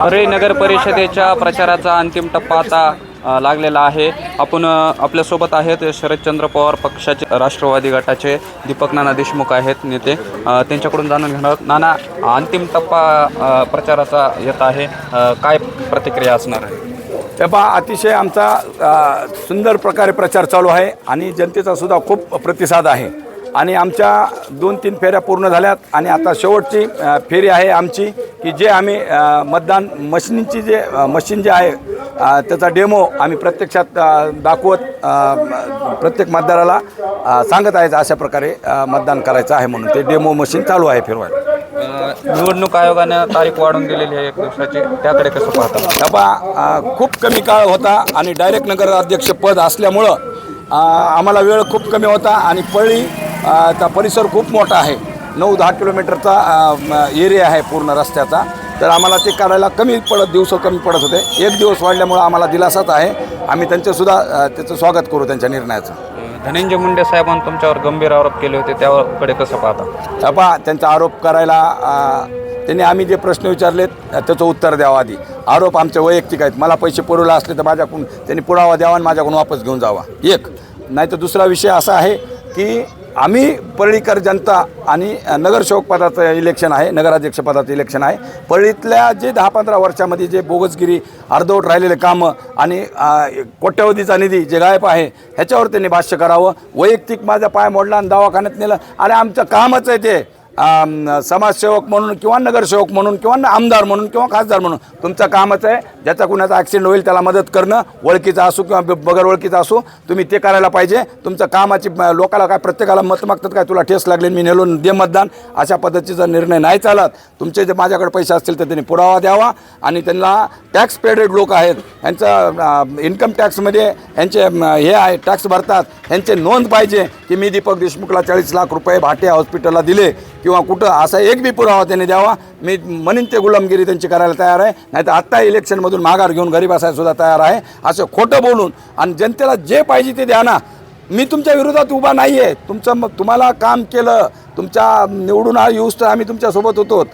परळी नगर परिषदेच्या प्रचाराचा अंतिम टप्पा आता लागलेला आहे। आपण आपल्यासोबत आहेत शरदचंद्र पवार पक्षाचे राष्ट्रवादी गटाचे दीपक नाना देशमुख आहेत नेते। त्यांच्याकडून जाणून घेणार नाना, अंतिम टप्पा प्रचाराचा येत आहे, काय प्रतिक्रिया असणार आहे? तेव्हा अतिशय आमचा सुंदर प्रकारे प्रचार चालू आहे आणि जनतेचा सुद्धा खूप प्रतिसाद आहे आणि आमच्या 2-3 फेऱ्या पूर्ण झाल्यात आणि आता शेवटची फेरी आहे आमची की जे आम्ही मतदान मशीन जे आहे त्याचा डेमो आम्ही प्रत्यक्षात दाखवत प्रत्येक मतदाराला सांगत आहे अशा प्रकारे मतदान करायचं आहे म्हणून ते डेमो मशीन चालू आहे फिरवायला। निवडणूक आयोगाने तारीख वाढवून दिलेली आहे 1 दिवसाची, त्याकडे कसं पाहता? तेव्हा खूप कमी काळ होता आणि डायरेक्ट नगराध्यक्ष पद असल्यामुळं आम्हाला वेळ खूप कमी होता आणि चा परिसर खूप मोठा आहे, 9-10 किलोमीटरचा एरिया आहे पूर्ण रस्त्याचा, तर आम्हाला ते काढायला दिवस कमी पडत होते। 1 दिवस वाढल्यामुळं आम्हाला दिलासाच आहे। आम्ही त्यांचंसुद्धा त्याचं स्वागत करू त्यांच्या निर्णयाचं। धनंजय मुंडे साहेबांनी तुमच्यावर गंभीर आरोप केले होते, त्याकडे कसं पाहता? तेव्हा त्यांचा आरोप करायला त्यांनी आम्ही जे प्रश्न विचारलेत त्याचं उत्तर द्यावं आधी। आरोप आमचे वैयक्तिक आहेत, मला पैसे पुरवले असले तर माझ्याकडून त्यांनी पुरावा द्यावा आणि माझ्याकडून वापस घेऊन जावा एक, नाही तर दुसरा विषय असा आहे की आम्ही परळीकर जनता आणि नगरसेवक पदाचं इलेक्शन आहे, नगराध्यक्ष पदाचं इलेक्शन आहे। परळीतल्या जे 10-15 वर्षामध्ये जे बोगसगिरी अर्धवट राहिलेले कामं आणि कोट्यवधीचा निधी जे गायब आहे ह्याच्यावर त्यांनी भाष्य करावं। वैयक्तिक माझा पाय मोडला आणि दवाखान्यात नेलं आणि आमचं कामच आहे ते समाजसेवक म्हणून किंवा नगरसेवक म्हणून किंवा आमदार म्हणून किंवा खासदार म्हणून तुमचं कामच आहे ज्याचा कुणाचा ॲक्सिडेंट होईल त्याला मदत करणं, ओळखीचा असो किंवा बगर ओळखीचा असो, तुम्ही ते करायला पाहिजे। तुमचं कामाची लोकाला काय प्रत्येकाला मत मागतात काय तुला ठेस लागले मी नेलो दे मतदान, अशा पद्धतीचा निर्णय नाही चालत। तुमचे जे माझ्याकडे पैसे असतील तर त्यांनी पुरावा द्यावा आणि त्यांना टॅक्स पेडेड लोक आहेत ह्यांचं इन्कम टॅक्समध्ये ह्यांचे हे आहे टॅक्स भरतात, ह्यांचे नोंद पाहिजे की मी दीपक देशमुखला 40 लाख रुपये भाटिया हॉस्पिटलला दिले किंवा कुठं असा एक बी पुरावा त्यांनी द्यावा। मी म्हणेन ते गुलामगिरी त्यांची करायला तयार आहे, नाही तर आत्ता इलेक्शनमधून माघार घेऊन घरी बसायलासुद्धा तयार आहे। असं खोटं बोलून आणि जनतेला जे पाहिजे ते द्या ना। मी तुमच्या विरोधात उभा नाही आहे, तुम्हाला काम केलं, तुमच्या निवडून येऊस तर आम्ही तुमच्यासोबत होतो,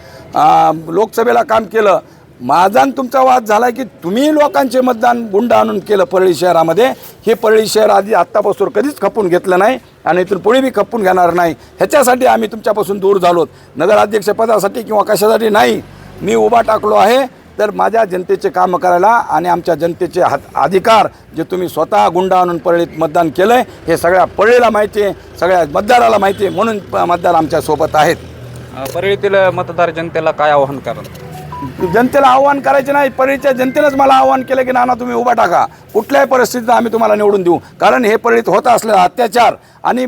लोकसभेला काम केलं। माझा आणि तुमचा वाद झाला की तुम्ही लोकांचे मतदान गुंड आणून केलं परळी शहरामध्ये। हे परळी शहर आधी आत्तापासून कधीच खपून घेतलं नाही आणि इथून पुढे बी खपून घेणार नाही, ह्याच्यासाठी आम्ही तुमच्यापासून दूर झालोत। नगराध्यक्षपदासाठी किंवा कशासाठी नाही, मी उभा टाकलो आहे तर माझ्या जनतेचे कामं करायला आणि आमच्या जनतेचे अधिकार जे तुम्ही स्वतः गुंड आणून परळीत मतदान केलं आहे हे सगळ्या परळीला माहिती आहे, सगळ्या मतदाराला माहिती आहे, म्हणून मतदार आमच्यासोबत आहेत। परळीतील मतदार जनतेला काय आव्हान कराल? जनतेला आव्हान करायचे नाही, परळीच्या जनतेनंच मला आव्हान केलं की नाना तुम्ही उभा टाका, कुठल्याही परिस्थितीत आम्ही तुम्हाला निवडून देऊ। कारण हे परळीत होत असलेला अत्याचार आणि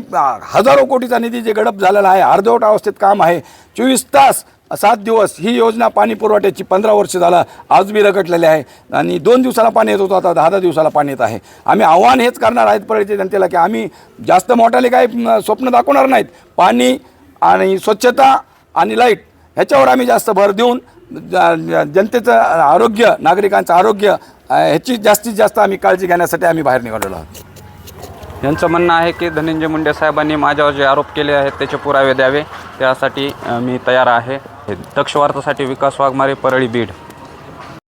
हजारो कोटीचा निधी जे गडप झालेला आहे, अर्धवट अवस्थेत काम आहे, 24 तास 7 दिवस ही योजना पाणी पुरवठ्याची 15 वर्ष झालं आज बी रखडलेले आहे आणि 2 दिवसाला पाणी येत होतं, आता 10 दिवसाला पाणी येत आहे। आम्ही आव्हान हेच करणार आहेत परळीच्या जनतेला की आम्ही जास्त मोठ्याले काही स्वप्न दाखवणार नाहीत, पाणी आणि स्वच्छता आणि लाईट ह्याच्यावर आम्ही जास्त भर देऊन जनतेचं आरोग्य, नागरिकांचं आरोग्य ह्याची जास्तीत जास्त आम्ही काळजी घेण्यासाठी आम्ही बाहेर निघालेलो आहोत। यांचं म्हणणं आहे की धनंजय मुंडे साहेबांनी माझ्यावर जे आरोप केले आहेत त्याचे पुरावे द्यावे, त्यासाठी मी तयार आहे। दक्ष वार्तासाठी विकास वाघमारे, परळी, बीड।